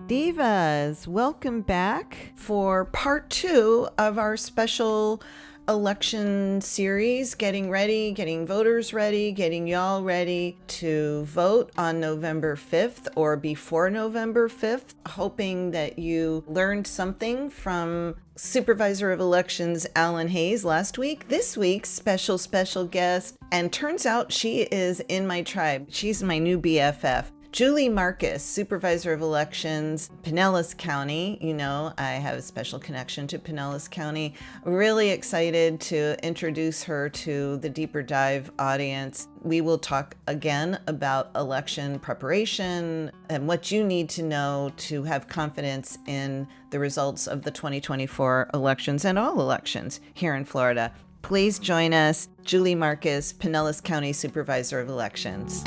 Divas, welcome back for part 2 of our special election series, getting ready, getting voters ready, getting y'all ready to vote on November 5th or before November 5th, hoping that you learned something from Supervisor of Elections Alan Hayes last week. This week's special guest, and turns out she is in my tribe. She's my new BFF. Julie Marcus, Supervisor of Elections, Pinellas County. You know, I have a special connection to Pinellas County. Really excited to introduce her to the Deeper Dive audience. We will talk again about election preparation and what you need to know to have confidence in the results of the 2024 elections and all elections here in Florida. Please join us, Julie Marcus, Pinellas County Supervisor of Elections.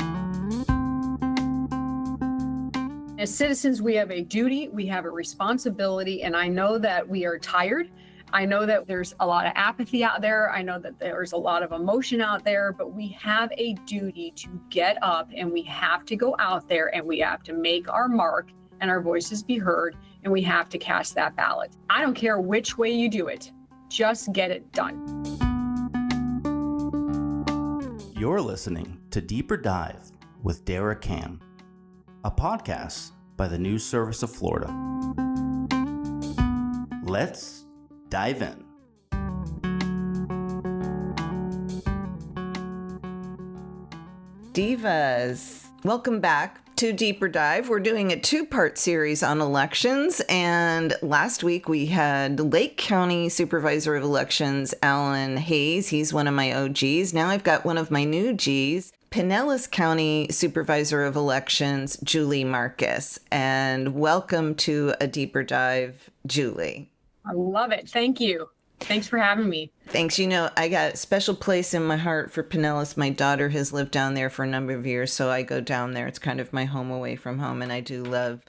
As citizens, we have a duty, we have a responsibility, and I know that we are tired. I know that there's a lot of apathy out there. I know that there's a lot of emotion out there, but we have a duty to get up and we have to go out there and we have to make our mark and our voices be heard, and we have to cast that ballot. I don't care which way you do it, just get it done. You're listening to Deeper Dive with Dara, a podcast by the News Service of Florida. Let's dive in. Divas, welcome back to Deeper Dive. We're doing a 2-part series on elections, and last week we had Lake County Supervisor of Elections Alan Hayes. He's one of my OGs. Now I've got one of my new Gs, Pinellas County Supervisor of Elections, Julie Marcus. And welcome to a Deeper Dive, Julie. I love it. Thank you. Thanks for having me. Thanks. You know, I got a special place in my heart for Pinellas. My daughter has lived down there for a number of years, so I go down there. It's kind of my home away from home, and I do love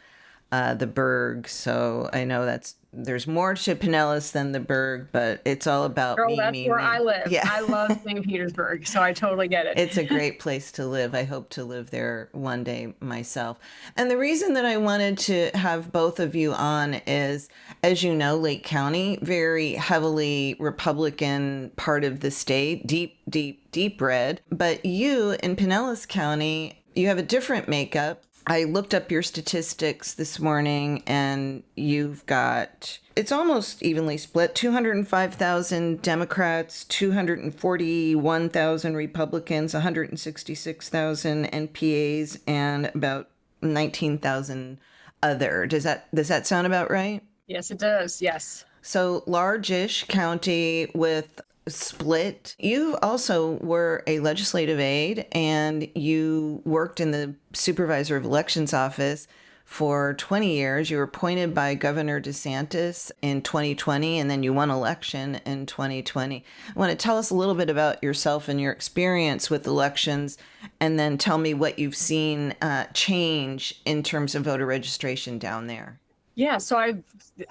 the Berg. So I know there's more to Pinellas than the Berg, but it's all about me. That's where I live. Yeah. I love St. Petersburg, so I totally get it. It's a great place to live. I hope to live there one day myself. And the reason that I wanted to have both of you on is, as you know, Lake County, very heavily Republican part of the state, deep red. But you in Pinellas County, you have a different makeup. I looked up your statistics this morning, and you've got, it's almost evenly split, 205,000 Democrats, 241,000 Republicans, 166,000 NPAs, and about 19,000 other. Does that sound about right? Yes, it does. Yes. So large-ish county with split. You also were a legislative aide, and you worked in the Supervisor of Elections office for 20 years. You were appointed by Governor DeSantis in 2020, and then you won election in 2020. I want to tell us a little bit about yourself and your experience with elections, and then tell me what you've seen change in terms of voter registration down there. Yeah, so I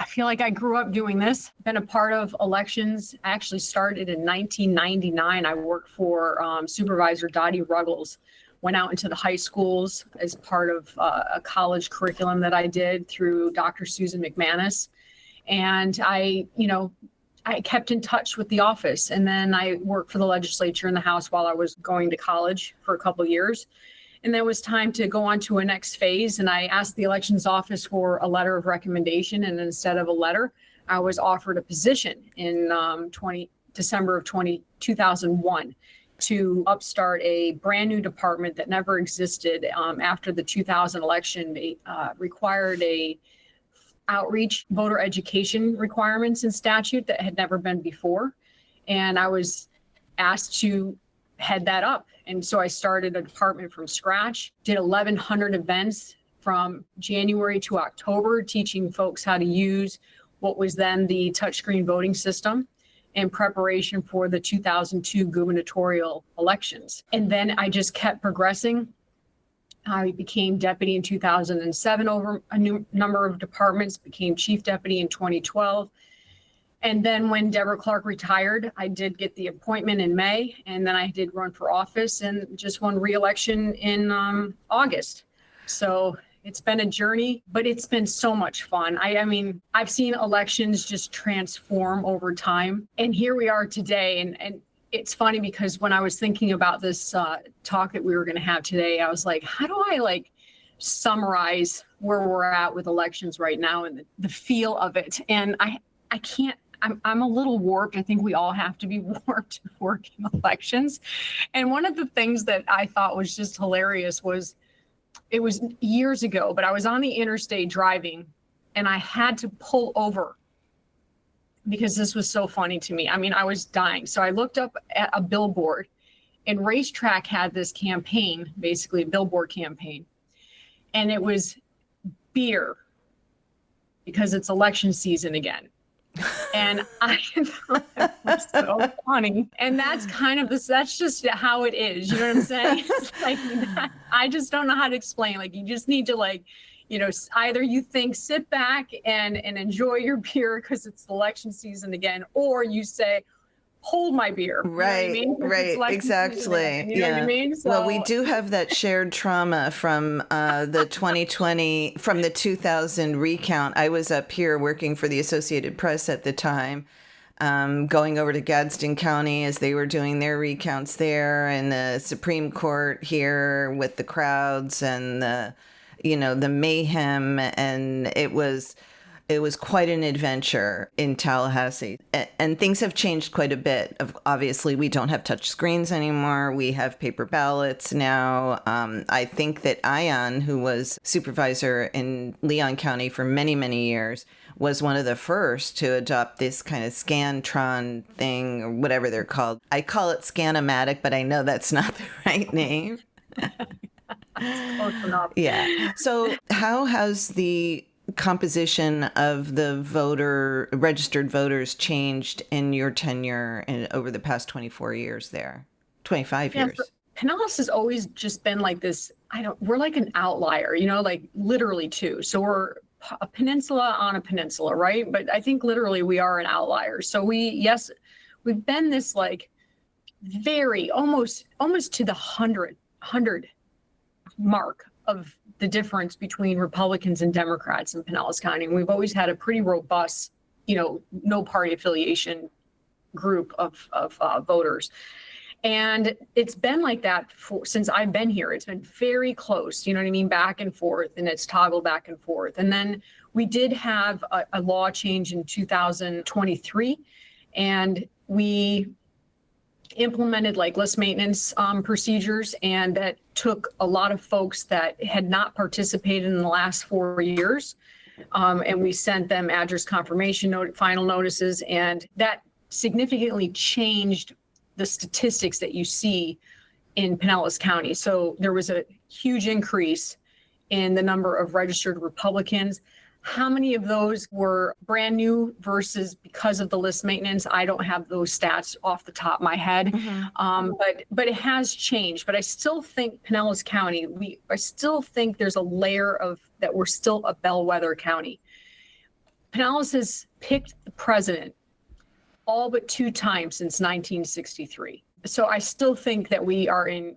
feel like I grew up doing this, been a part of elections. I actually started in 1999. I worked for Supervisor Dottie Ruggles, went out into the high schools as part of a college curriculum that I did through Dr. Susan McManus. And I kept in touch with the office. And then I worked for the legislature in the House while I was going to college for a couple of years. And then it was time to go on to a next phase. And I asked the elections office for a letter of recommendation. And instead of a letter, I was offered a position in December of 2001 to upstart a brand new department that never existed. After the 2000 election, they required a outreach voter education requirements in statute that had never been before. And I was asked to head that up. And so I started a department from scratch, did 1,100 events from January to October, teaching folks how to use what was then the touchscreen voting system in preparation for the 2002 gubernatorial elections. And then I just kept progressing. I became deputy in 2007 over a new number of departments, became chief deputy in 2012. And then when Deborah Clark retired, I did get the appointment in May, and then I did run for office and just won re-election in August. So It's been a journey, but it's been so much fun. I mean, I've seen elections just transform over time. And here we are today. And it's funny because when I was thinking about this talk that we were going to have today, I was like, how do I summarize where we're at with elections right now and the feel of it? And I can't. I'm a little warped. I think we all have to be warped working elections. And one of the things that I thought was just hilarious was, it was years ago, but I was on the interstate driving and I had to pull over because this was so funny to me. I mean, I was dying. So I looked up at a billboard, and Racetrack had this campaign, basically a billboard campaign. And it was beer because it's election season again. And I thought that was so funny. And that's kind of this, that's just how it is. You know what I'm saying? It's like, I just don't know how to explain. Like, you just need to either you think sit back and enjoy your beer because it's election season again, or you say, hold my beer. Right, you know what I mean? right, exactly. You know what I mean? So, well, we do have that shared trauma from the 2020, from the 2000 recount. I was up here working for the Associated Press at the time, going over to Gadsden County as they were doing their recounts there, and the Supreme Court here with the crowds and the mayhem, and it was quite an adventure in Tallahassee. And things have changed quite a bit. Obviously, we don't have touch screens anymore. We have paper ballots now. I think that Ion, who was supervisor in Leon County for many, many years, was one of the first to adopt this kind of Scantron thing, or whatever they're called. I call it Scanomatic, but I know that's not the right name. Close enough. Yeah. So how has the composition of the registered voters changed in your tenure over the past 24 years there? 25 years. So Pinellas has always just been like this. We're like an outlier, like literally too. So we're a peninsula on a peninsula, right? But I think literally we are an outlier. So we've been this like very almost to the 100 mark of the difference between Republicans and Democrats in Pinellas County. And we've always had a pretty robust, no party affiliation group of voters. And it's been like that since I've been here. It's been very close, you know what I mean? Back and forth, and it's toggled back and forth. And then we did have a law change in 2023, and we implemented list maintenance procedures, and that took a lot of folks that had not participated in the last 4 years, and we sent them address confirmation final notices, and that significantly changed the statistics that you see in Pinellas County. So there was a huge increase in the number of registered Republicans. How many of those were brand new versus because of the list maintenance? I don't have those stats off the top of my head, but it has changed. But I still think Pinellas County, I still think there's a layer of that we're still a bellwether county. Pinellas has picked the president all but 2 times since 1963. So I still think that we are in,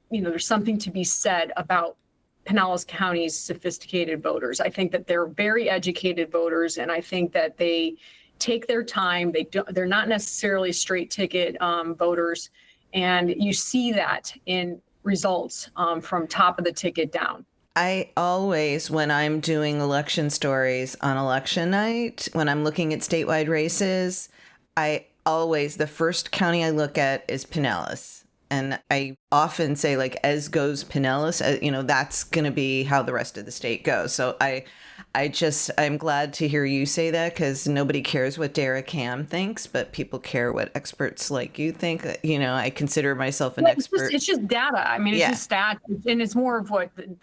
there's something to be said about Pinellas County's sophisticated voters. I think that they're very educated voters, and I think that they take their time. They're not necessarily straight ticket voters, and you see that in results from top of the ticket down. I always, when I'm doing election stories on election night, when I'm looking at statewide races, the first county I look at is Pinellas. And I often say, as goes Pinellas, that's going to be how the rest of the state goes. So I'm glad to hear you say that, because nobody cares what Dara Cam thinks, but people care what experts like you think. I consider myself an expert. It's just data. I mean, it's just stats, and it's more of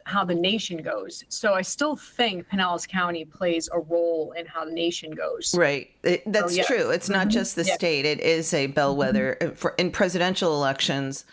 how the nation goes. So I still think Pinellas County plays a role in how the nation goes. Right. That's true. It's not just the state. It is a bellwether in presidential elections,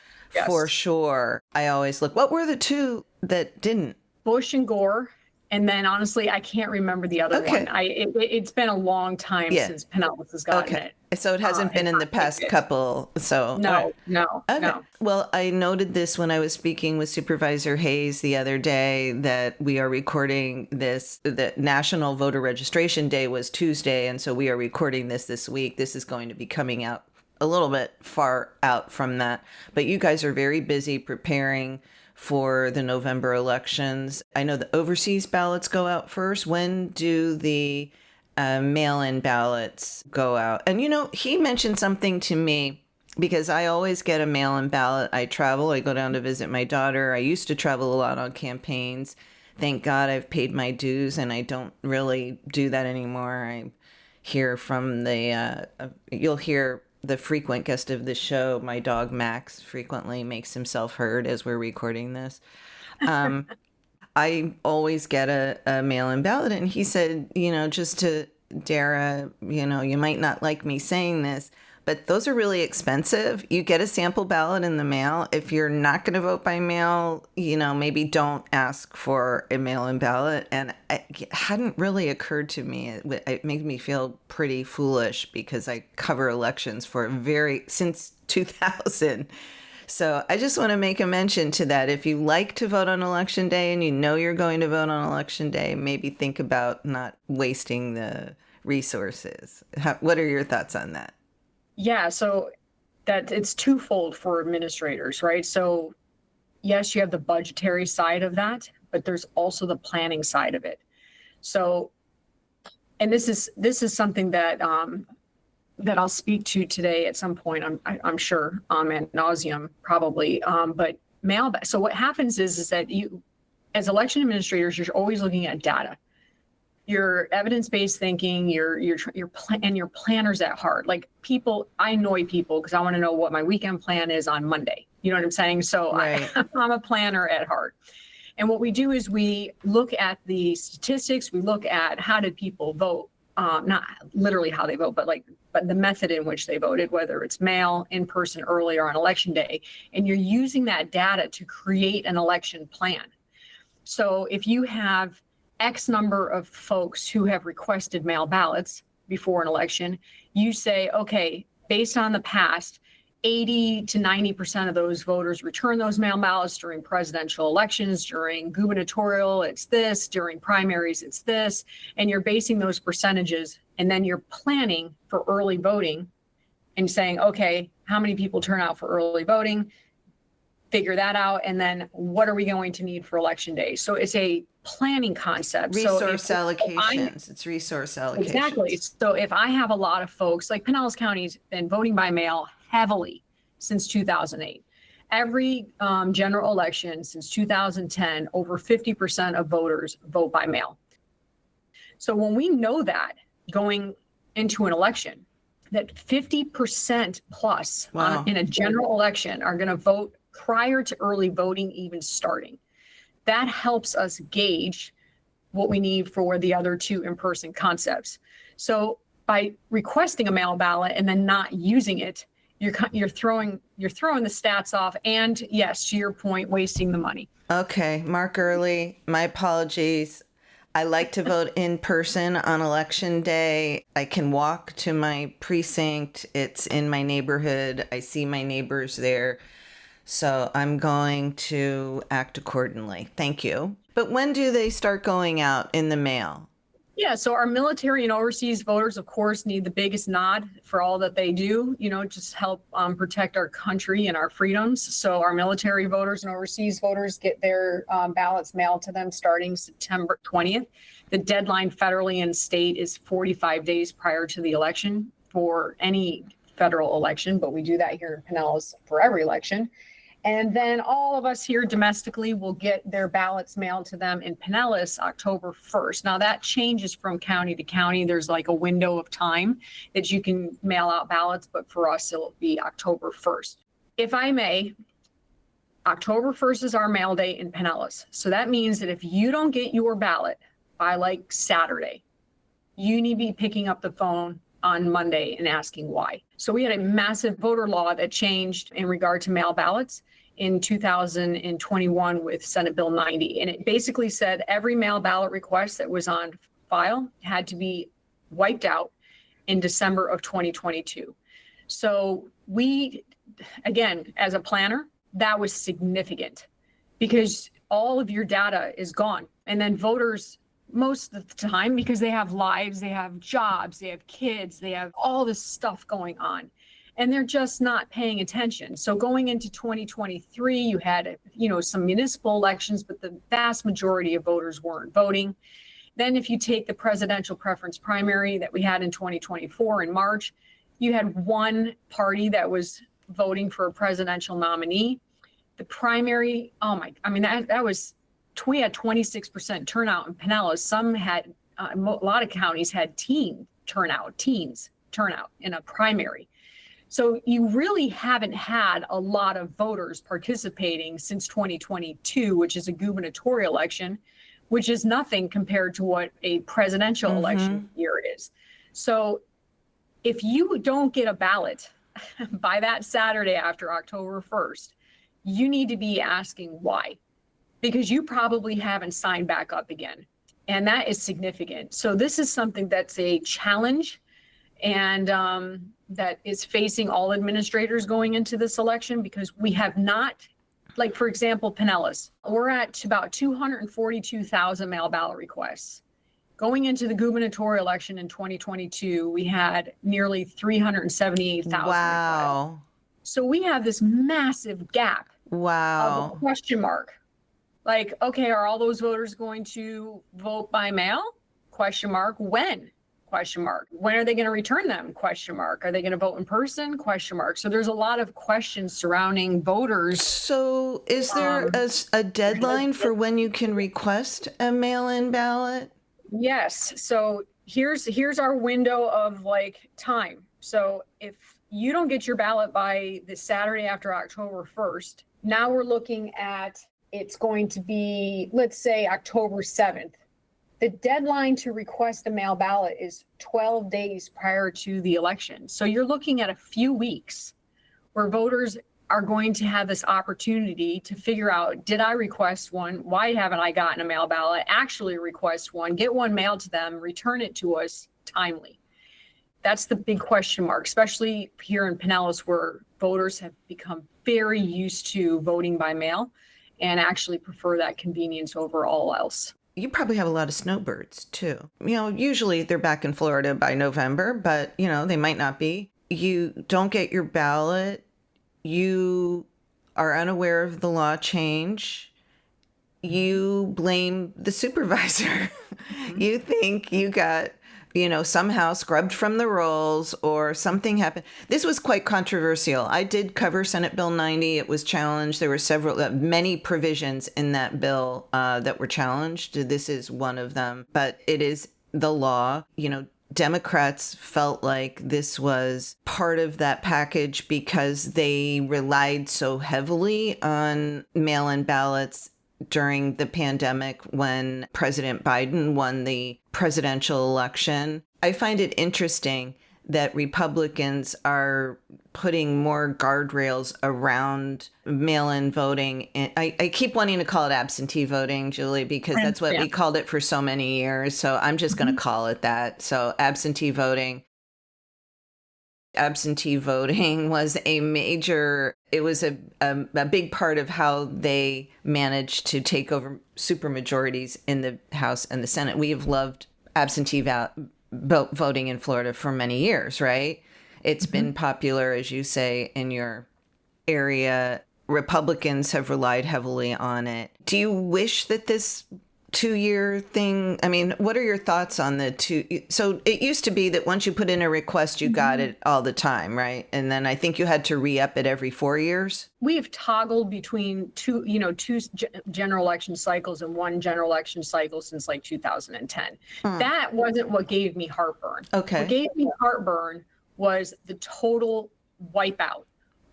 for sure. I always look, what were the 2 that didn't? Bush and Gore. And then honestly, I can't remember the other Okay. one. It's been a long time Yeah. since Pinellas has gotten Okay. it. So it hasn't been in the past couple. So No, no, okay. no. Well, I noted this when I was speaking with Supervisor Hayes the other day that we are recording this. The National Voter Registration Day was Tuesday, and so we are recording this week. This is going to be coming out a little bit far out from that. But you guys are very busy preparing for the November elections. I know the overseas ballots go out first. When do the mail-in ballots go out? And, he mentioned something to me because I always get a mail-in ballot. I travel. I go down to visit my daughter. I used to travel a lot on campaigns. Thank God I've paid my dues and I don't really do that anymore. I hear from you'll hear the frequent guest of the show, my dog Max, frequently makes himself heard as we're recording this. I always get a mail-in ballot, and he said, just to Dara, you might not like me saying this, but those are really expensive. You get a sample ballot in the mail. If you're not going to vote by mail, maybe don't ask for a mail-in ballot. And it hadn't really occurred to me. It made me feel pretty foolish because I cover elections since 2000. So I just want to make a mention to that. If you like to vote on election day and you know you're going to vote on election day, maybe think about not wasting the resources. What are your thoughts on that? Yeah, so that it's twofold for administrators, right? So yes, you have the budgetary side of that, but there's also the planning side of it. So, and this is something that that I'll speak to today at some point. I'm sure ad nauseum probably. But so what happens is that you, as election administrators, you're always looking at data. Your evidence-based thinking, your planners at heart. Like I annoy people because I want to know what my weekend plan is on Monday. You know what I'm saying? So right. I'm a planner at heart. And what we do is we look at the statistics. We look at how did people vote, not literally how they vote, but the method in which they voted, whether it's mail, in person, early, or on election day. And you're using that data to create an election plan. So if you have X number of folks who have requested mail ballots before an election, you say, okay, based on the past, 80 to 90% of those voters return those mail ballots during presidential elections, during gubernatorial, it's this, during primaries, it's this, and you're basing those percentages, and then you're planning for early voting and saying, okay, how many people turn out for early voting? Figure that out, and then what are we going to need for election day? So it's a planning concept. Resource allocations. It's resource allocations. Exactly. So if I have a lot of folks, like Pinellas County's been voting by mail heavily since 2008. Every general election since 2010, over 50% of voters vote by mail. So when we know that going into an election, that 50% plus in a general election are going to vote prior to early voting even starting. That helps us gauge what we need for the other two in-person concepts. So by requesting a mail ballot and then not using it, you're throwing the stats off, and yes, to your point, wasting the money. Okay, Mark Early, my apologies. I like to vote in person on election day. I can walk to my precinct. It's in my neighborhood. I see my neighbors there. So I'm going to act accordingly. Thank you. But when do they start going out in the mail? Yeah, so our military and overseas voters, of course, need the biggest nod for all that they do, just help protect our country and our freedoms. So our military voters and overseas voters get their ballots mailed to them starting September 20th. The deadline federally and state is 45 days prior to the election for any federal election, but we do that here in Pinellas for every election. And then all of us here domestically will get their ballots mailed to them in Pinellas October 1st. Now that changes from county to county. There's like a window of time that you can mail out ballots, but for us, it'll be October 1st. If I may, October 1st is our mail day in Pinellas. So that means that if you don't get your ballot by like Saturday, you need to be picking up the phone on Monday and asking why. So we had a massive voter law that changed in regard to mail ballots. in 2021 with Senate Bill 90. And it basically said every mail ballot request that was on file had to be wiped out in December of 2022. So we, again, as a planner, that was significant because all of your data is gone. And then voters, most of the time, because they have lives, they have jobs, they have kids, they have all this stuff going on, and they're just not paying attention. So going into 2023, you had, some municipal elections, but the vast majority of voters weren't voting. Then if you take the presidential preference primary that we had in 2024 in March, you had one party that was voting for a presidential nominee. The primary, that was, we had 26% turnout in Pinellas. Some had, a lot of counties had teens turnout in a primary. So you really haven't had a lot of voters participating since 2022, which is a gubernatorial election, which is nothing compared to what a presidential election year is. So if you don't get a ballot by that Saturday after October 1st, you need to be asking why, because you probably haven't signed back up again. And that is significant. So this is something that's a challenge and that is facing all administrators going into this election, because we have not, like, for example, Pinellas, we're at about 242,000 mail ballot requests. Going into the gubernatorial election in 2022, we had nearly 378,000 Wow. requests. So we have this massive gap of a question mark. Like, okay, are all those voters going to vote by mail? Question mark. When? Question mark. When are they going to return them? Question mark. Are they going to vote in person? Question mark. So there's a lot of questions surrounding voters. So is there a deadline for when you can request a mail-in ballot? Yes. So here's our window of time. So if you don't get your ballot by the Saturday after October 1st, now we're looking at, it's going to be, let's say, October 7th. The deadline to request a mail ballot is 12 days prior to the election. So you're looking at a few weeks where voters are going to have this opportunity to figure out, did I request one? Why haven't I gotten a mail ballot? Actually request one, get one mailed to them, return it to us timely. That's the big question mark, especially here in Pinellas, where voters have become very used to voting by mail and actually prefer that convenience over all else. You probably have a lot of snowbirds too. Usually they're back in Florida by November, but they might not be. You don't get your ballot. You are unaware of the law change. You blame the supervisor. You think you got, somehow scrubbed from the rolls or something happened. This was quite controversial. I did cover Senate Bill 90. It was challenged. There were many provisions in that bill that were challenged. This is one of them, but it is the law. Democrats felt like this was part of that package because they relied so heavily on mail-in ballots during the pandemic when President Biden won the presidential election. I find it interesting that Republicans are putting more guardrails around mail-in voting. And I keep wanting to call it absentee voting, Julie, because that's what we called it for so many years. So I'm just going to call it that. So absentee voting. Absentee voting was a big part of how they managed to take over supermajorities in the House and the Senate. We have loved absentee voting in Florida for many years, right? It's been popular, as you say, in your area. Republicans have relied heavily on it. Do you wish that this 2-year thing, what are your thoughts on the two? So it used to be that once you put in a request, you got it all the time, right? And then I think you had to re-up it every 4 years. We've toggled between two general election cycles and one general election cycle since 2010. That wasn't what gave me heartburn. Okay. What gave me heartburn was the total wipeout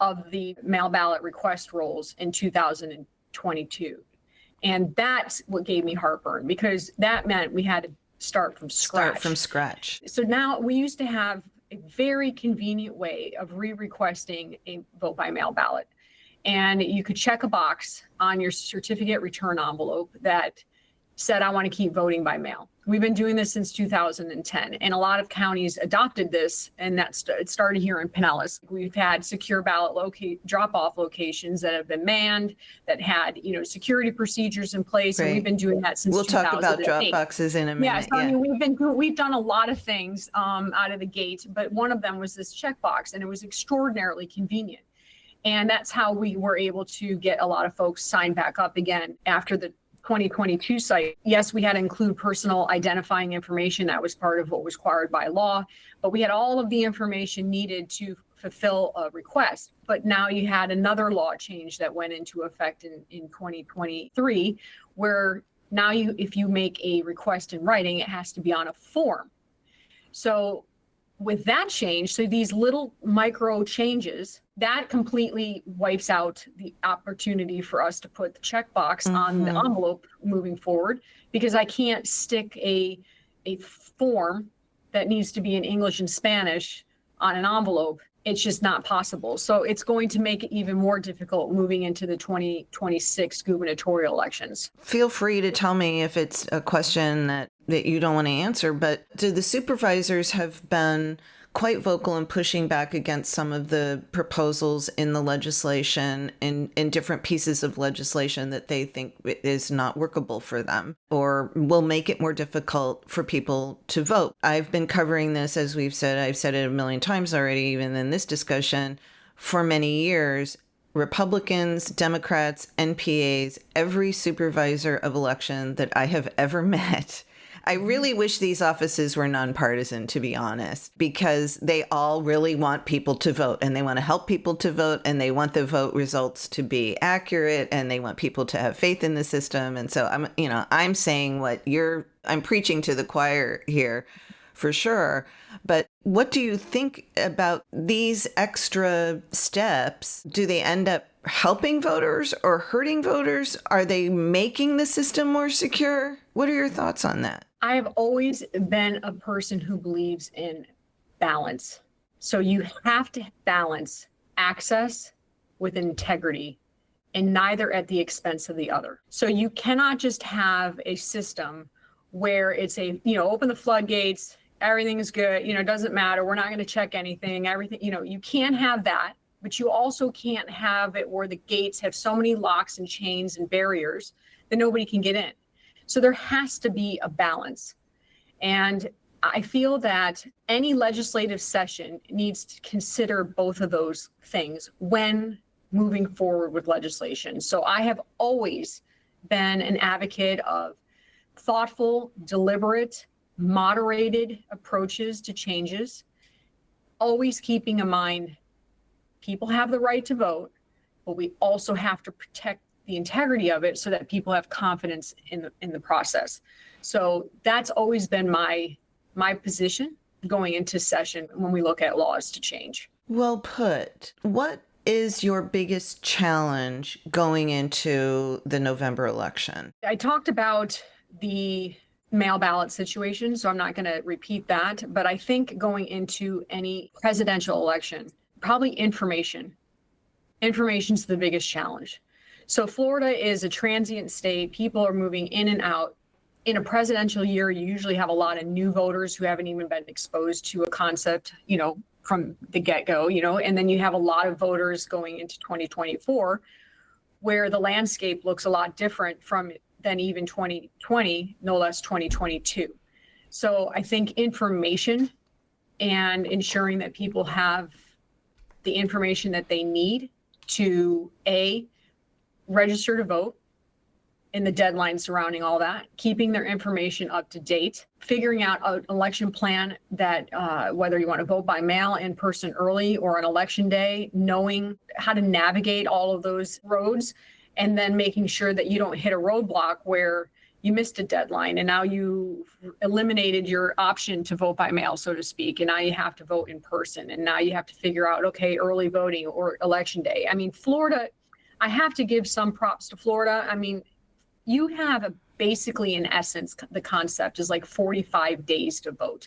of the mail ballot request rolls in 2022. And that's what gave me heartburn, because that meant we had to start from scratch. So now we used to have a very convenient way of re-requesting a vote by mail ballot. and you could check a box on your certificate return envelope that said, I want to keep voting by mail. We've been doing this since 2010, and a lot of counties adopted this, and it started here in Pinellas. We've had secure ballot drop-off locations that have been manned, that had security procedures in place, and we've been doing that since 2008. We'll talk about drop boxes in a minute. Yeah, so I mean, we've done a lot of things out of the gate, but one of them was this checkbox, and it was extraordinarily convenient. And that's how we were able to get a lot of folks signed back up again after the 2022 site. Yes, we had to include personal identifying information. That was part of what was required by law, but we had all of the information needed to fulfill a request. But now you had another law change that went into effect in 2023, where now if you make a request in writing, it has to be on a form. So with that change, so these little micro changes, that completely wipes out the opportunity for us to put the checkbox on the envelope moving forward, because I can't stick a form that needs to be in English and Spanish on an envelope. It's just not possible. So it's going to make it even more difficult moving into the 2026 gubernatorial elections. Feel free to tell me if it's a question that you don't want to answer, but do the supervisors have been quite vocal in pushing back against some of the proposals in the legislation, in different pieces of legislation that they think is not workable for them or will make it more difficult for people to vote? I've been covering this, as we've said, I've said it a million times already, even in this discussion, for many years. Republicans, Democrats, NPAs, every supervisor of election that I have ever met, I really wish these offices were nonpartisan, to be honest, because they all really want people to vote, and they want to help people to vote, and they want the vote results to be accurate, and they want people to have faith in the system. And so I'm saying I'm preaching to the choir here for sure. But what do you think about these extra steps? Do they end up helping voters or hurting voters? Are they making the system more secure? What are your thoughts on that? I've always been a person who believes in balance. So you have to balance access with integrity, and neither at the expense of the other. So you cannot just have a system where it's open the floodgates, everything is good, it doesn't matter, we're not going to check anything, everything, you can't have that. But you also can't have it where the gates have so many locks and chains and barriers that nobody can get in. So there has to be a balance. And I feel that any legislative session needs to consider both of those things when moving forward with legislation. So I have always been an advocate of thoughtful, deliberate, moderated approaches to changes, always keeping in mind people have the right to vote, but we also have to protect the integrity of it so that people have confidence in the process. So that's always been my position going into session when we look at laws to change. Well put. What is your biggest challenge going into the November election? I talked about the mail ballot situation, so I'm not going to repeat that. But I think going into any presidential election, probably information. Information's the biggest challenge. So Florida is a transient state. People are moving in and out. In a presidential year, you usually have a lot of new voters who haven't even been exposed to a concept, from the get-go, and then you have a lot of voters going into 2024 where the landscape looks a lot different than even 2020, no less 2022. So I think information and ensuring that people have the information that they need to register to vote, and the deadline surrounding all that, keeping their information up to date, figuring out an election plan that whether you want to vote by mail, in person early, or on election day, knowing how to navigate all of those roads, and then making sure that you don't hit a roadblock where you missed a deadline and now you eliminated your option to vote by mail, so to speak, and now you have to vote in person, and now you have to figure out, okay, early voting or election day. I mean, Florida, I have to give some props to Florida. I mean, you have basically, in essence, the concept is like 45 days to vote.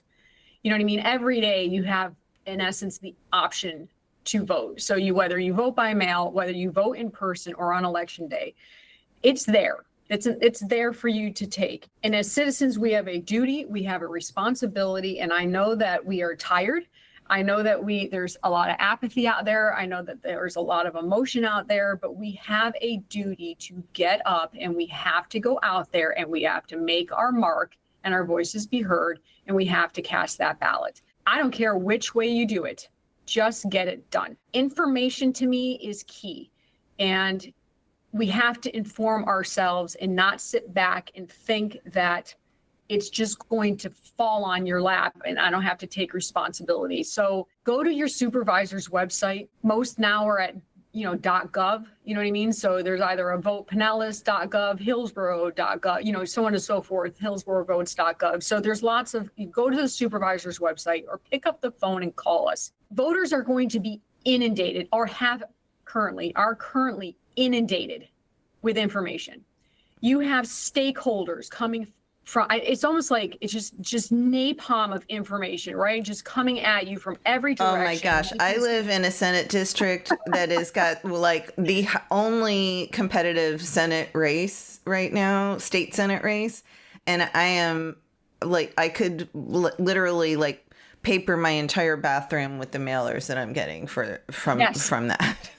You know what I mean? Every day you have, in essence, the option to vote. So whether you vote by mail, whether you vote in person or on election day, it's there. It's there for you to take. And as citizens, we have a duty, we have a responsibility. And I know that we are tired. I know that there's a lot of apathy out there. I know that there's a lot of emotion out there, but we have a duty to get up and we have to go out there and we have to make our mark and our voices be heard, and we have to cast that ballot. I don't care which way you do it, just get it done. Information to me is key, and we have to inform ourselves and not sit back and think that it's just going to fall on your lap and I don't have to take responsibility. So go to your supervisor's website. Most now are at .gov, you know what I mean? So there's either a vote Pinellas.gov, Hillsborough.gov, so on and so forth, HillsboroVotes.gov. So there's you go to the supervisor's website or pick up the phone and call us. Voters are going to be inundated or are currently inundated with information. You have stakeholders coming from, it's almost like it's just napalm of information, right? Just coming at you from every direction. Oh my gosh. I live in a Senate district that has got like the only competitive Senate race right now, state Senate race. And I am like, I could literally like paper my entire bathroom with the mailers that I'm getting from that.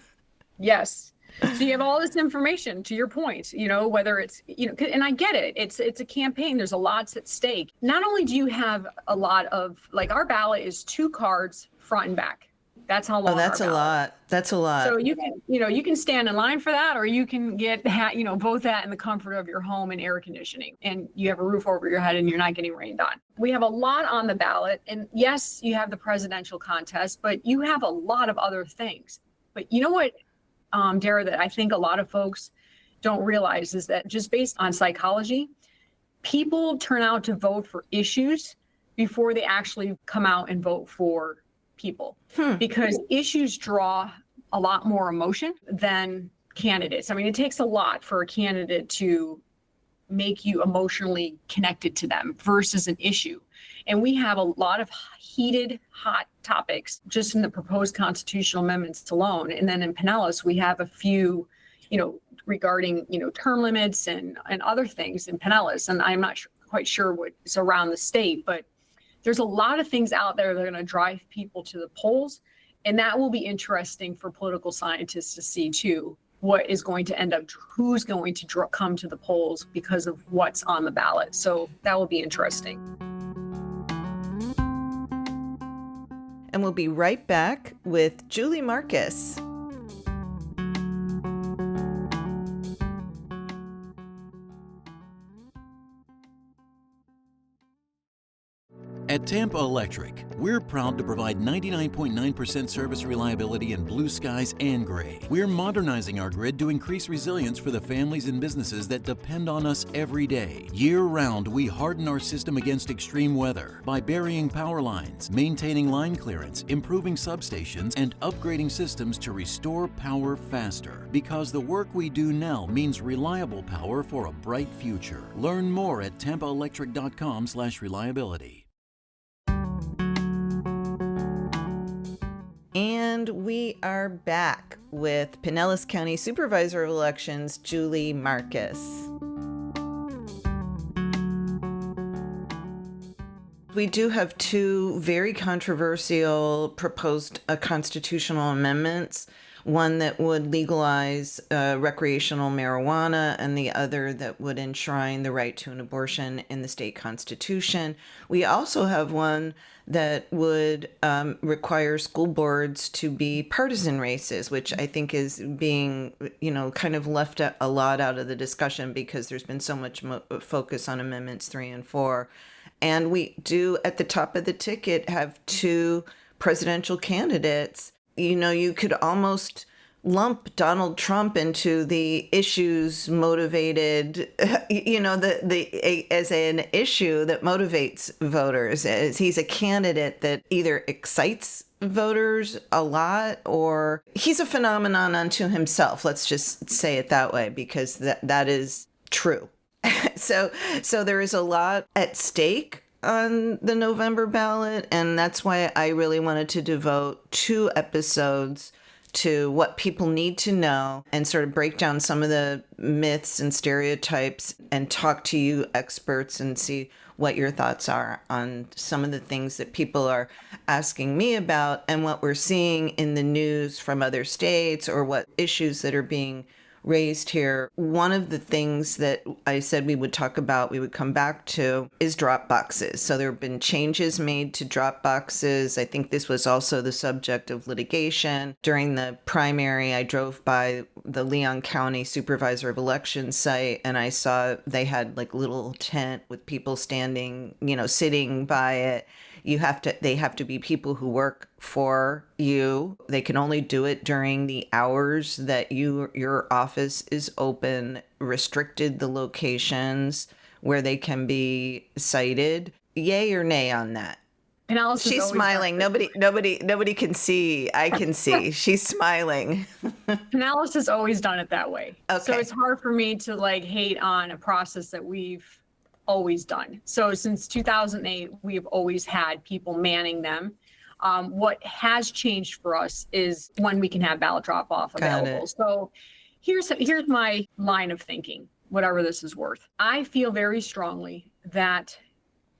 Yes. So you have all this information, to your point, whether it's, and I get it. It's a campaign. There's a lot at stake. Not only do you have a lot of, like, our ballot is 2 cards front and back. That's how long. Oh, that's a lot. That's a lot. So you can stand in line for that, or you can get, vote that in the comfort of your home and air conditioning, and you have a roof over your head and you're not getting rained on. We have a lot on the ballot, and yes, you have the presidential contest, but you have a lot of other things. But you know what? Dara, that I think a lot of folks don't realize is that just based on psychology, people turn out to vote for issues before they actually come out and vote for people, because issues draw a lot more emotion than candidates. I mean, it takes a lot for a candidate to make you emotionally connected to them versus an issue. And we have a lot of hot topics just in the proposed constitutional amendments alone. And then in Pinellas, we have a few, regarding, term limits and other things in Pinellas. And I'm not quite sure what's around the state, but there's a lot of things out there that are going to drive people to the polls. And that will be interesting for political scientists to see too, what is going to end up, who's going to come to the polls because of what's on the ballot. So that will be interesting. And we'll be right back with Julie Marcus. At Tampa Electric, we're proud to provide 99.9% service reliability in blue skies and gray. We're modernizing our grid to increase resilience for the families and businesses that depend on us every day. Year-round, we harden our system against extreme weather by burying power lines, maintaining line clearance, improving substations, and upgrading systems to restore power faster. Because the work we do now means reliable power for a bright future. Learn more at tampaelectric.com/reliability. And we are back with Pinellas County Supervisor of Elections, Julie Marcus. We do have 2 very controversial proposed constitutional amendments, one that would legalize recreational marijuana and the other that would enshrine the right to an abortion in the state constitution. We also have one that would require school boards to be partisan races, which I think is being, kind of left a lot out of the discussion because there's been so much focus on Amendments 3 and 4. And we do, at the top of the ticket, have 2 presidential candidates. You could almost lump Donald Trump into the issues motivated, as an issue that motivates voters, as he's a candidate that either excites voters a lot or he's a phenomenon unto himself. Let's just say it that way, because that is true. So there is a lot at stake on the November ballot, and that's why I really wanted to devote 2 episodes to what people need to know and sort of break down some of the myths and stereotypes and talk to you experts and see what your thoughts are on some of the things that people are asking me about and what we're seeing in the news from other states or what issues that are being raised here. One of the things that I said we would talk about, we would come back to, is drop boxes. So there have been changes made to drop boxes. I think this was also the subject of litigation. During the primary, I drove by the Leon County Supervisor of Elections site and I saw they had like a little tent with people standing, sitting by it. They have to be people who work for you. They can only do it during the hours that your office is open, restricted the locations where they can be cited. Yay or nay on that? Pinellas She's smiling. Nobody can see. I can see. She's smiling. Pinellas has always done it that way. Okay. So it's hard for me to hate on a process that we've always done. So since 2008, we've always had people manning them. What has changed for us is when we can have ballot drop off available. So here's my line of thinking, whatever this is worth. I feel very strongly that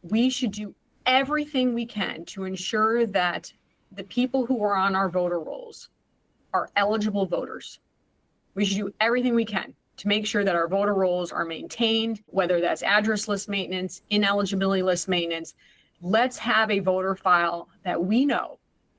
we should do everything we can to ensure that the people who are on our voter rolls are eligible voters. We should do everything we can to make sure that our voter rolls are maintained, whether that's address list maintenance, ineligibility list maintenance. Let's have a voter file that we know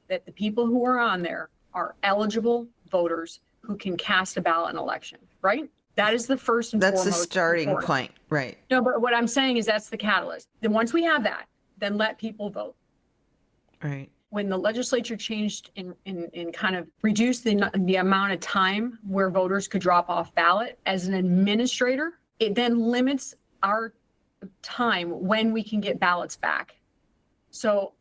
that the people who are on there are eligible voters who can cast a ballot in an election, right? That is the first and foremost. That's the starting important point, right? No, but what I'm saying is that's the catalyst. Then once we have that, then let people vote. Right. When the legislature changed and kind of reduced the amount of time where voters could drop off ballot, as an administrator, it then limits our time when we can get ballots back. So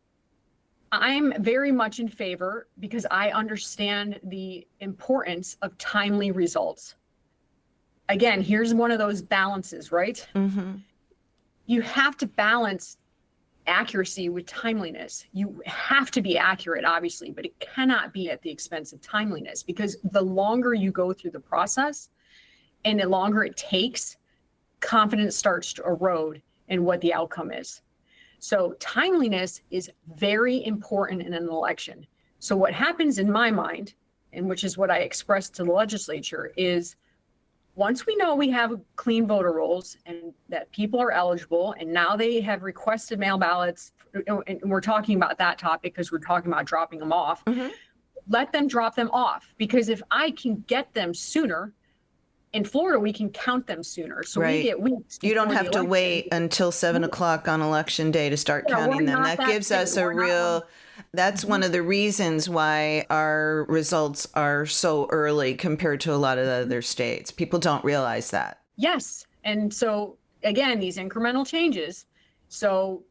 I'm very much in favor, because I understand the importance of timely results. Again, here's one of those balances, right? Mm-hmm. You have to balance accuracy with timeliness. You have to be accurate, obviously, but it cannot be at the expense of timeliness, because the longer you go through the process and the longer it takes, confidence starts to erode in what the outcome is. So timeliness is very important in an election. So what happens in my mind, and which is what I expressed to the legislature, is once we know we have clean voter rolls and that people are eligible, and now they have requested mail ballots, and we're talking about that topic because we're talking about dropping them off, let them drop them off. Because if I can get them sooner, in Florida, we can count them sooner. So we get weeks. You don't before have the to election. wait until 7 o'clock on election day to start counting them. That gives us a real, that's one of the reasons why our results are so early compared to a lot of the other states. People don't realize that. Yes. And so again, these incremental changes. So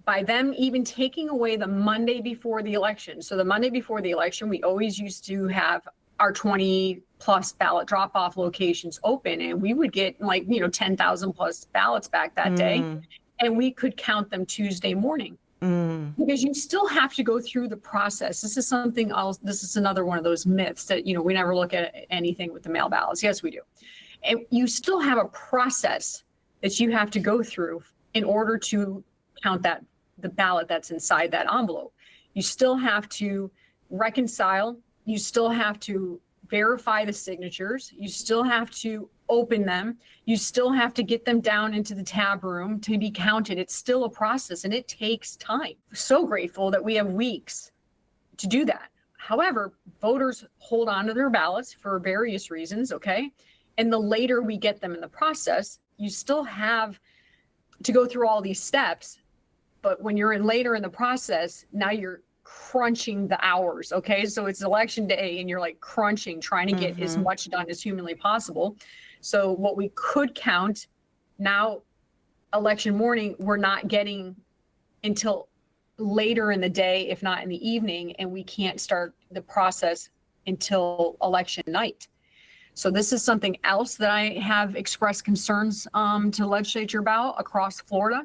by them even taking away the Monday before the election. So the Monday before the election, we always used to have our 20 plus ballot drop off locations open, and we would get 10,000 plus ballots back that day, and we could count them Tuesday morning. Because you still have to go through the process. This is something else. This is another one of those myths that, we never look at anything with the mail ballots. Yes, we do. And you still have a process that you have to go through in order to count the ballot that's inside that envelope. You still have to reconcile. You still have to verify the signatures. You still have to open them. You still have to get them down into the tab room to be counted. It's still a process, and it takes time. So grateful that we have weeks to do that. However, voters hold on to their ballots for various reasons, okay? And the later we get them in the process, you still have to go through all these steps. But when you're later in the process, now you're crunching the hours, okay? So it's election day and you're crunching, trying to get as much done as humanly possible. So what we could count now, election morning, we're not getting until later in the day, if not in the evening, and we can't start the process until election night. So this is something else that I have expressed concerns to the legislature about across Florida.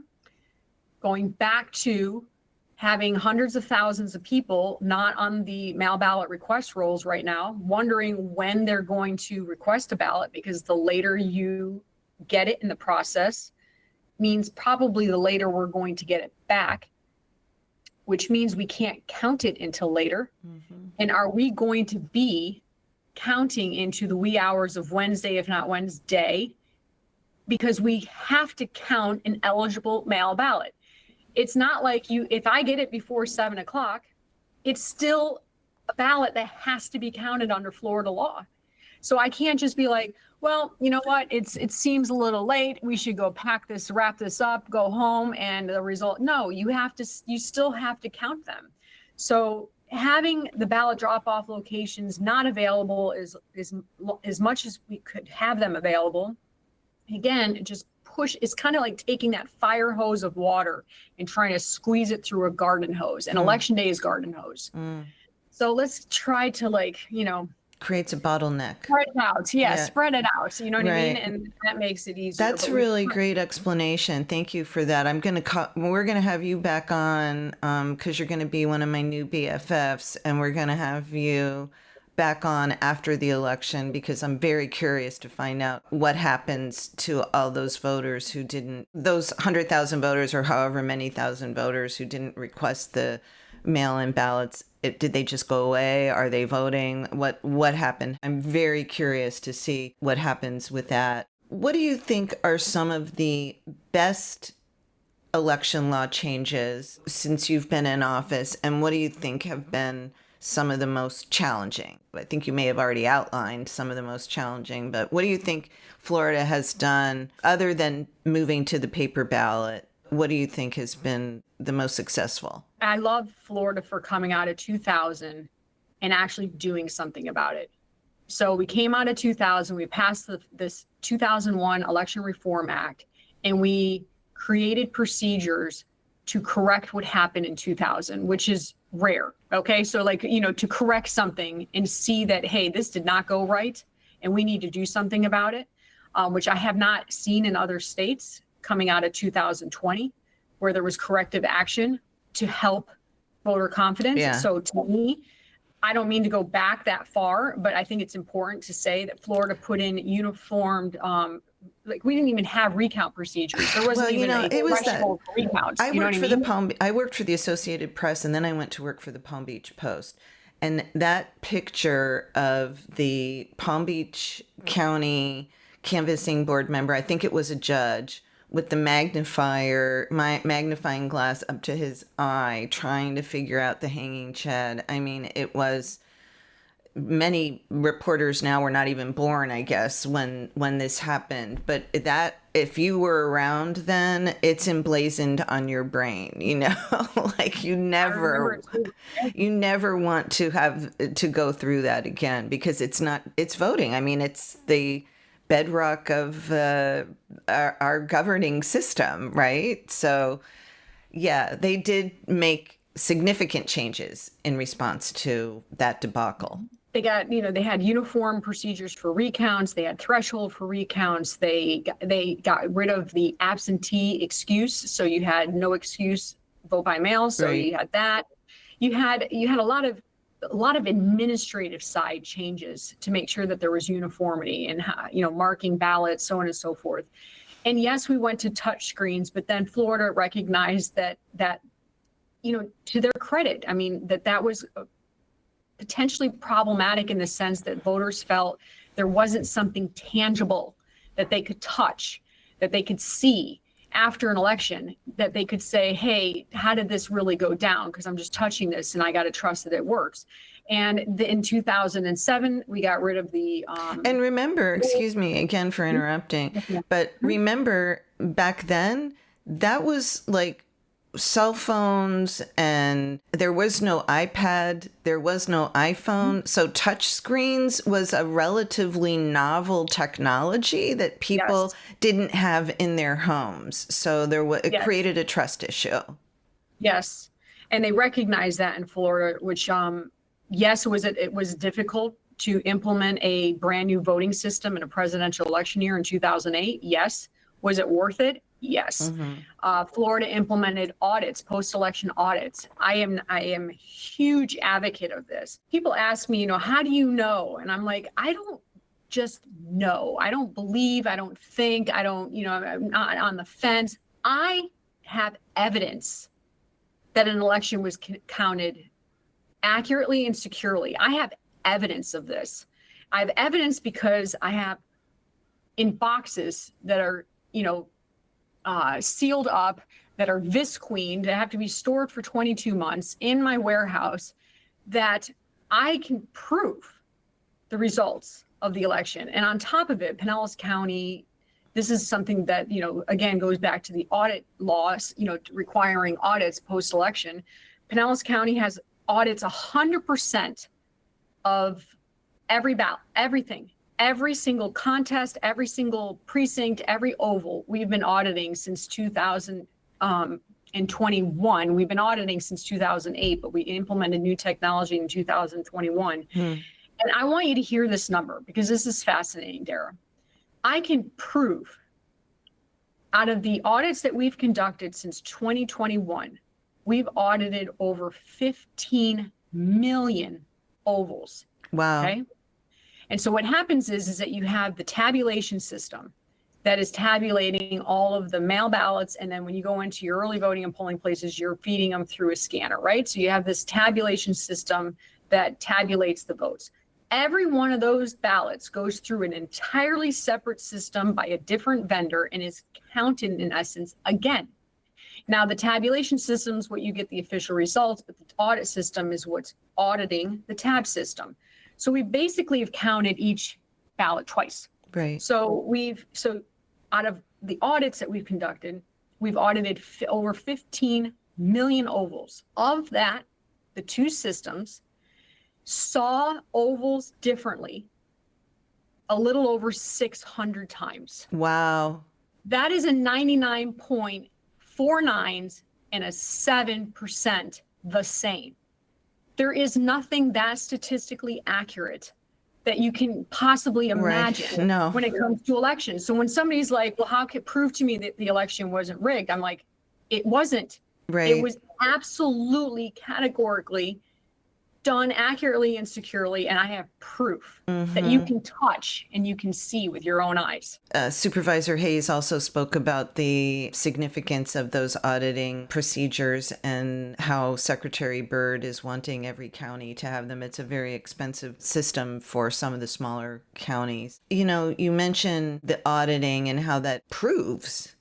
going back to having hundreds of thousands of people not on the mail ballot request rolls right now, wondering when they're going to request a ballot, because the later you get it in the process means probably the later we're going to get it back, which means we can't count it until later. Mm-hmm. And are we going to be counting into the wee hours of Wednesday, if not Wednesday, because we have to count an eligible mail ballot? It's not like if I get it before 7:00, it's still a ballot that has to be counted under Florida law. So I can't just be like, well, you know what? It seems a little late. We should go wrap this up, go home, and the result. No, you still have to count them. So having the ballot drop-off locations not available is as much as we could have them available. Again, it's kind of like taking that fire hose of water and trying to squeeze it through a garden hose. And election day is garden hose. So let's try to creates a bottleneck. Spread it out. Yeah, spread it out. You know what I mean? And that makes it easier. That's a really great explanation. Thank you for that. We're going to have you back on because you're going to be one of my new BFFs, and we're going to have you back on after the election, because I'm very curious to find out what happens to all those voters those 100,000 voters or however many thousand voters who didn't request the mail-in ballots. Did they just go away? Are they voting? What happened? I'm very curious to see what happens with that. What do you think are some of the best election law changes since you've been in office, and what do you think have been some of the most challenging? I think you may have already outlined some of the most challenging, but what do you think Florida has done other than moving to the paper ballot? What do you think has been the most successful? I love Florida for coming out of 2000 and actually doing something about it. So we came out of 2000, we passed this 2001 Election Reform Act, and we created procedures to correct what happened in 2000, which is rare. Okay. So to correct something and see that, hey, this did not go right and we need to do something about it, which I have not seen in other states coming out of 2020, where there was corrective action to help voter confidence. Yeah. So to me, I don't mean to go back that far, but I think it's important to say that Florida put in uniformed, we didn't even have recount procedures. There wasn't even a threshold for recounts. I worked for the Associated Press, and then I went to work for the Palm Beach Post. And that picture of the Palm Beach County canvassing board member, I think it was a judge, with the magnifying glass up to his eye, trying to figure out the hanging chad. I mean, it was, many reporters now were not even born, I guess, when this happened. But that, if you were around then, it's emblazoned on your brain, you never want to have to go through that again, because it's voting. I mean, it's the bedrock of our governing system, right? So, yeah, they did make significant changes in response to that debacle. They got, they had uniform procedures for recounts. They had threshold for recounts. They got rid of the absentee excuse. So you had no excuse vote by mail. So right. You had that. You had a lot of administrative side changes to make sure that there was uniformity and, marking ballots, so on and so forth. And yes, we went to touch screens, but then Florida recognized that, to their credit, I mean, that was potentially problematic in the sense that voters felt there wasn't something tangible that they could touch, that they could see after an election, that they could say, hey, how did this really go down? Because I'm just touching this and I got to trust that it works. And in 2007, we got rid of the... and remember, excuse me again for interrupting, but remember back then, that was like cell phones, and there was no iPad, there was no iPhone. So touch screens was a relatively novel technology that people didn't have in their homes. So it created a trust issue. Yes. And they recognized that in Florida, which, yes, it was difficult to implement a brand new voting system in a presidential election year in 2008. Yes. Was it worth it? Yes. Florida implemented audits, post-election audits. I am a huge advocate of this. People ask me, how do you know? And I'm like, I don't just know. I don't believe, I don't think, I'm not on the fence. I have evidence that an election was counted accurately and securely. I have evidence of this. I have evidence because I have in boxes that are, sealed up, that are visqueened, that have to be stored for 22 months in my warehouse, that I can prove the results of the election. And on top of it, Pinellas County, this is something that, again, goes back to the audit laws, requiring audits post-election. Pinellas County has audits 100% of every ballot, everything. Every single contest, every single precinct, every oval, we've been auditing since 2021. We've been auditing since 2008, but we implemented new technology in 2021. And I want you to hear this number because this is fascinating, Dara. I can prove out of the audits that we've conducted since 2021, we've audited over 15 million ovals. Wow. Okay. And so what happens is that you have the tabulation system that is tabulating all of the mail ballots. And then when you go into your early voting and polling places, you're feeding them through a scanner, right? So you have this tabulation system that tabulates the votes. Every one of those ballots goes through an entirely separate system by a different vendor and is counted in essence again. Now, the tabulation system is what you get the official results, but the audit system is what's auditing the tab system. So we basically have counted each ballot twice. Right. So out of the audits that we've conducted, we've audited over 15 million ovals. Of that, the two systems saw ovals differently a little over 600 times. Wow. That is a 99.49s and a 7% the same. There is nothing that statistically accurate that you can possibly imagine when it comes to elections. So when somebody's like, well, how can it prove to me that the election wasn't rigged? I'm like, it wasn't. Right. It was absolutely categorically done accurately and securely, and I have proof that you can touch and you can see with your own eyes. Supervisor Hayes also spoke about the significance of those auditing procedures and how Secretary Byrd is wanting every county to have them. It's a very expensive system for some of the smaller counties. You mentioned the auditing and how that proves,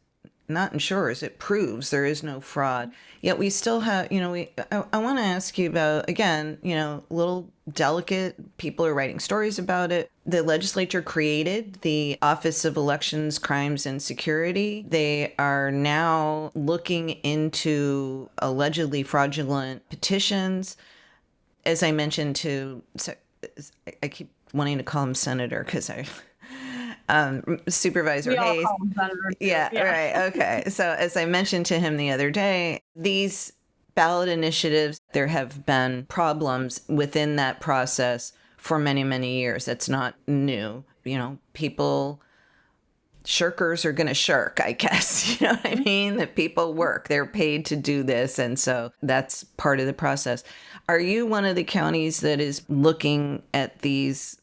not ensures, it proves there is no fraud. Yet we still have, I want to ask you about, again, little delicate, people are writing stories about it. The legislature created the Office of Elections, Crimes, and Security. They are now looking into allegedly fraudulent petitions. As I mentioned I keep wanting to call him Senator because Supervisor Hayes. Yeah, right. Okay. So as I mentioned to him the other day, these ballot initiatives, there have been problems within that process for many, many years. That's not new. Shirkers are going to shirk, I guess. You know what I mean? That people work. They're paid to do this. And so that's part of the process. Are you one of the counties that is looking at these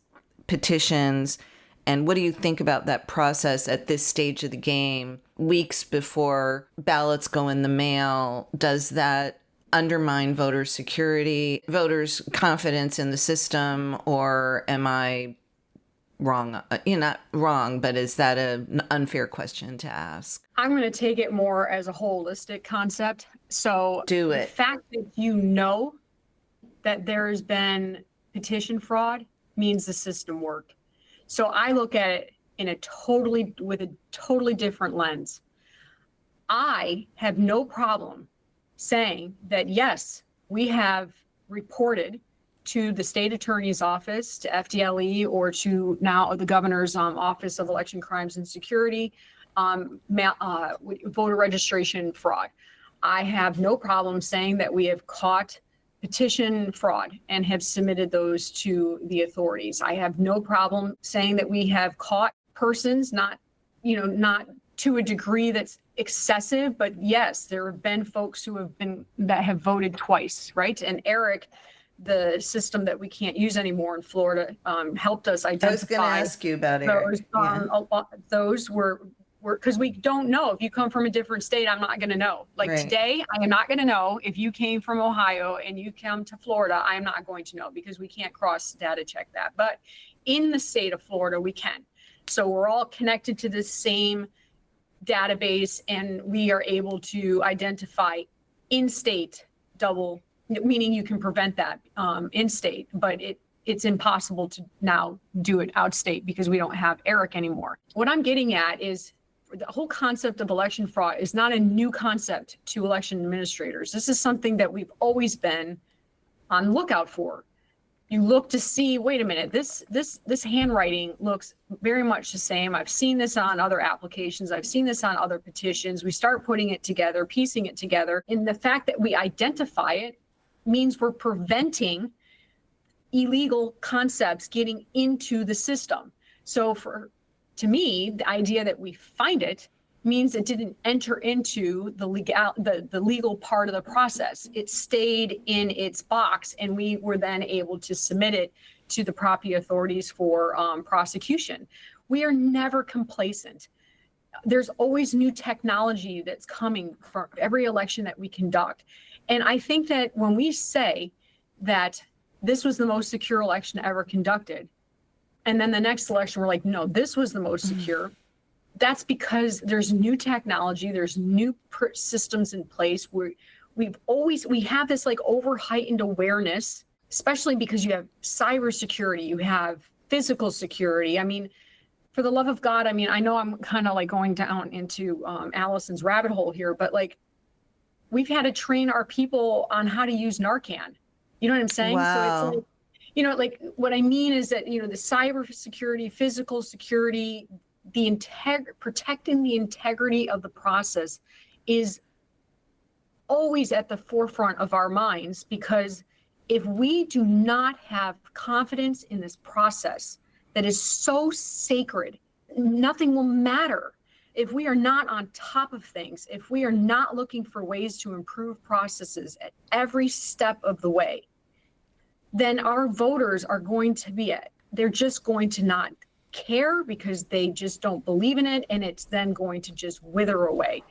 petitions? And what do you think about that process at this stage of the game, weeks before ballots go in the mail? Does that undermine voter security, voters' confidence in the system, or am I wrong? You're not wrong, but is that an unfair question to ask? I'm going to take it more as a holistic concept. So do it. The fact that you know that there has been petition fraud means the system worked. So I look at it with a totally different lens. I have no problem saying that, yes, we have reported to the state attorney's office, to FDLE, or to now the governor's Office of Election Crimes and Security, voter registration fraud. I have no problem saying that we have caught petition fraud and have submitted those to the authorities. I have no problem saying that we have caught persons not to a degree that's excessive, but yes, there have been folks that have voted twice, right? And Eric, the system that we can't use anymore in Florida, helped us identify. I was going to ask you about Eric. Those were because we don't know. If you come from a different state, I'm not going to know. Like Right. Today, I am not going to know. If you came from Ohio and you come to Florida, I am not going to know because we can't cross data check that. But in the state of Florida, we can. So we're all connected to the same database, and we are able to identify in-state double, meaning you can prevent that in-state, but it's impossible to now do it out-state because we don't have Eric anymore. What I'm getting at is the whole concept of election fraud is not a new concept to election administrators. This is something that we've always been on lookout for. You look to see, wait a minute, this handwriting looks very much the same. I've seen this on other applications. I've seen this on other petitions. We start putting it together, piecing it together. And the fact that we identify it means we're preventing illegal concepts getting into the system. So to me, the idea that we find it means it didn't enter into the legal part of the process. It stayed in its box, and we were then able to submit it to the proper authorities for prosecution. We are never complacent. There's always new technology that's coming for every election that we conduct. And I think that when we say that this was the most secure election ever conducted, and then the next election we're like, no, this was the most secure, that's because there's new technology, there's new systems in place where we have this like over heightened awareness, especially because you have cybersecurity, you have physical security. I mean, for the love of God, I mean, I know I'm kind of like going down into Allison's rabbit hole here, but like we've had to train our people on how to use Narcan. You know what I'm saying? Wow. So it's like, like what I mean is that, the cybersecurity, physical security, protecting the integrity of the process is always at the forefront of our minds, because if we do not have confidence in this process that is so sacred, nothing will matter. If we are not on top of things, if we are not looking for ways to improve processes at every step of the way, then our voters are going to they're just going to not care because they just don't believe in it, and it's then going to just wither away.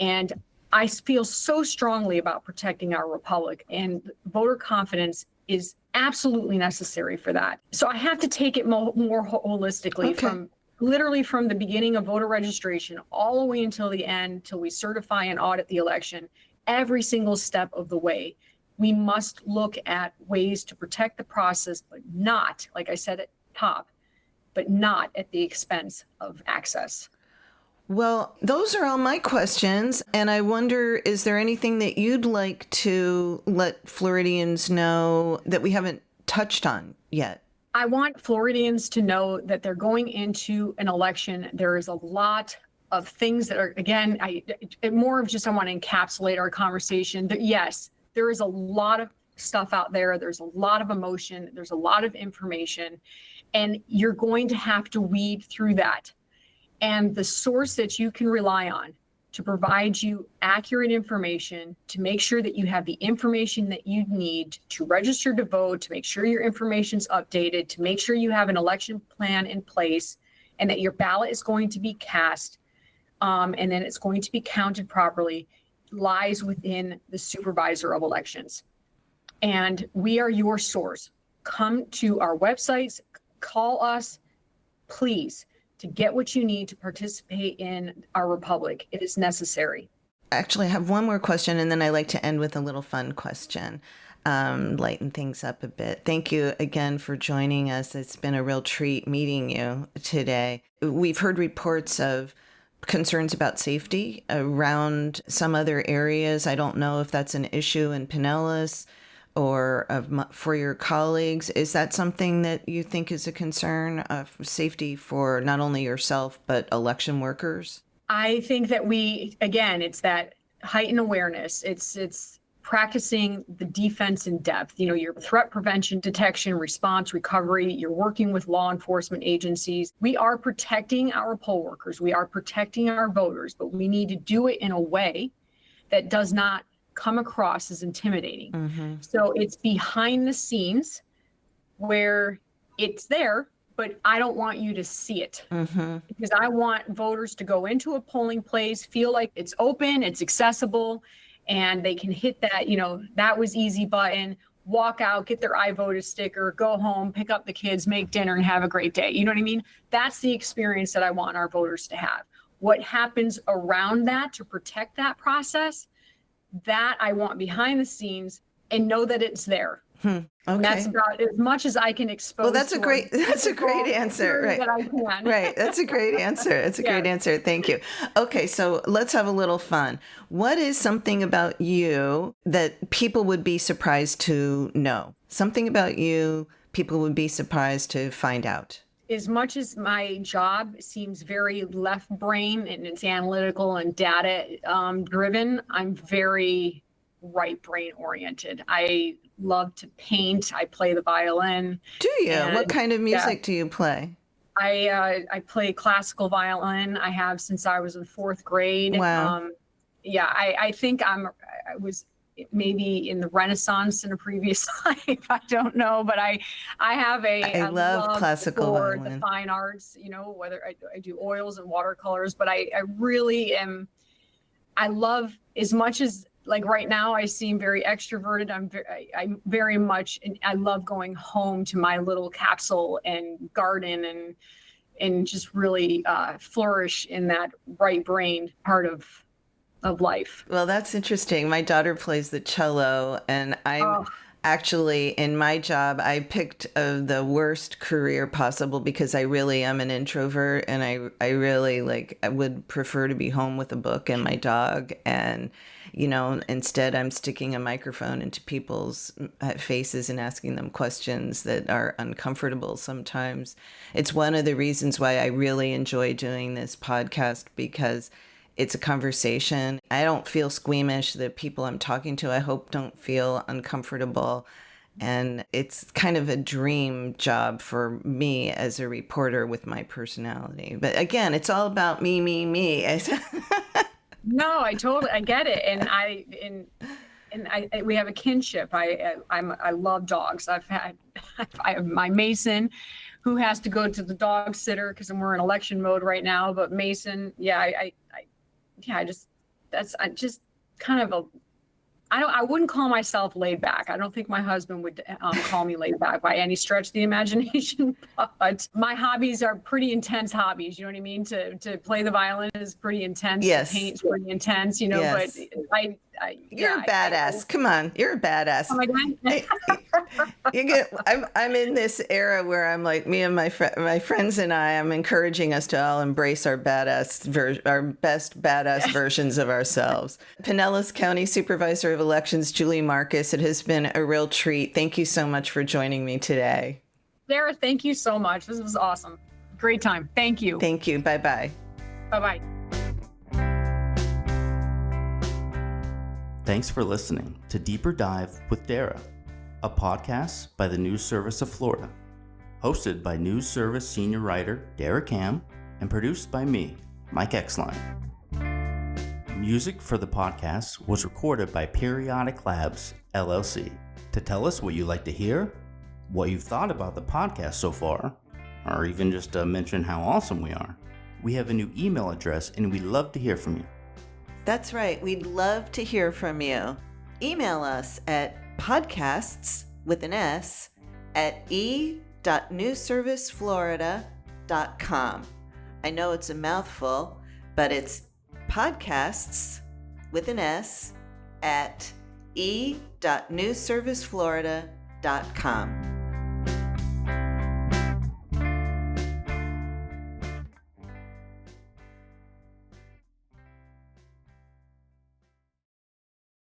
And I feel so strongly about protecting our republic, and voter confidence is absolutely necessary for that. So I have to take it more holistically, from the beginning of voter registration all the way until the end, till we certify and audit the election. Every single step of the way, we must look at ways to protect the process, but not, like I said at top, but not at the expense of access. Well, those are all my questions. And I wonder, is there anything that you'd like to let Floridians know that we haven't touched on yet? I want Floridians to know that they're going into an election. There is a lot of things that are, again, I want to encapsulate our conversation. Yes, there is a lot of stuff out there. There's a lot of emotion. There's a lot of information. And you're going to have to weed through that. And the source that you can rely on to provide you accurate information, to make sure that you have the information that you need to register to vote, to make sure your information's updated, to make sure you have an election plan in place, and that your ballot is going to be cast, and then it's going to be counted properly, lies within the Supervisor of Elections. And we are your source. Come to our websites, call us, please, to get what you need to participate in our republic. It is necessary. Actually, I have one more question, and then I like to end with a little fun question, lighten things up a bit. Thank you again for joining us. It's been a real treat meeting you today. We've heard reports of concerns about safety around some other areas. I don't know if that's an issue in Pinellas or for your colleagues. Is that something that you think is a concern of safety for not only yourself, but election workers? I think that it's that heightened awareness. It's practicing the defense in depth, your threat prevention, detection, response, recovery. You're working with law enforcement agencies. We are protecting our poll workers. We are protecting our voters, but we need to do it in a way that does not come across as intimidating. Mm-hmm. So it's behind the scenes where it's there, but I don't want you to see it, Mm-hmm. because I want voters to go into a polling place, feel like it's open, it's accessible, and they can hit that, that was easy button, walk out, get their I voted sticker, go home, pick up the kids, make dinner, and have a great day. You know what I mean? That's the experience that I want our voters to have. What happens around that to protect that process, that I want behind the scenes, and know that it's there. Okay. And that's about as much as I can expose. Well, that's a great answer. Right. That I can. Right. That's a great answer. It's a great answer. Thank you. Okay. So let's have a little fun. What is something about you that people would be surprised to know? Something about you people would be surprised to find out? As much as my job seems very left brain and it's analytical and data driven, I'm very right brain oriented. I love to paint. I play the violin. Do you? What kind of music do you play? I play classical violin. I have since I was in 4th grade. Wow. I think I was maybe in the Renaissance in a previous life. I don't know, but I have I love classical for violin. the fine arts, whether I do oils and watercolors, but I really am. I love, as much as, like, right now I seem very extroverted. I'm very much, and I love going home to my little capsule and garden and just really flourish in that right brain part of life. Well, that's interesting. My daughter plays the cello, and I'm actually, in my job, I picked the worst career possible because I really am an introvert, and I really I would prefer to be home with a book and my dog, and instead I'm sticking a microphone into people's faces and asking them questions that are uncomfortable sometimes. It's one of the reasons why I really enjoy doing this podcast, because it's a conversation. I don't feel squeamish. The people I'm talking to, I hope, don't feel uncomfortable. And it's kind of a dream job for me as a reporter with my personality. But again, it's all about me. No, I get it. And we have a kinship. I love dogs. I have my Mason, who has to go to the dog sitter because we're in election mode right now. But Mason, I just kind of I wouldn't call myself laid back. I don't think my husband would call me laid back by any stretch of the imagination. But my hobbies are pretty intense hobbies. You know what I mean? To play the violin is pretty intense. Yes. To paint is pretty intense. Yes. But You're a badass. Come on, you're a badass. Oh my God. I'm in this era where I'm like, me and my friends and I'm encouraging us to all embrace our our best badass versions of ourselves. Pinellas County Supervisor of Elections, Julie Marcus, it has been a real treat. Thank you so much for joining me today. Dara, thank you so much. This was awesome. Great time. Thank you. Thank you. Bye-bye. Bye-bye. Thanks for listening to Deeper Dive with Dara, a podcast by the News Service of Florida, hosted by News Service senior writer Dara Cam and produced by me, Mike Exline. Music for the podcast was recorded by Periodic Labs, LLC. To tell us what you'd like to hear, what you've thought about the podcast so far, or even just mention how awesome we are, we have a new email address and we'd love to hear from you. That's right. We'd love to hear from you. Email us at podcasts@e.newsserviceflorida.com. I know it's a mouthful, but it's podcasts@e.newsserviceflorida.com.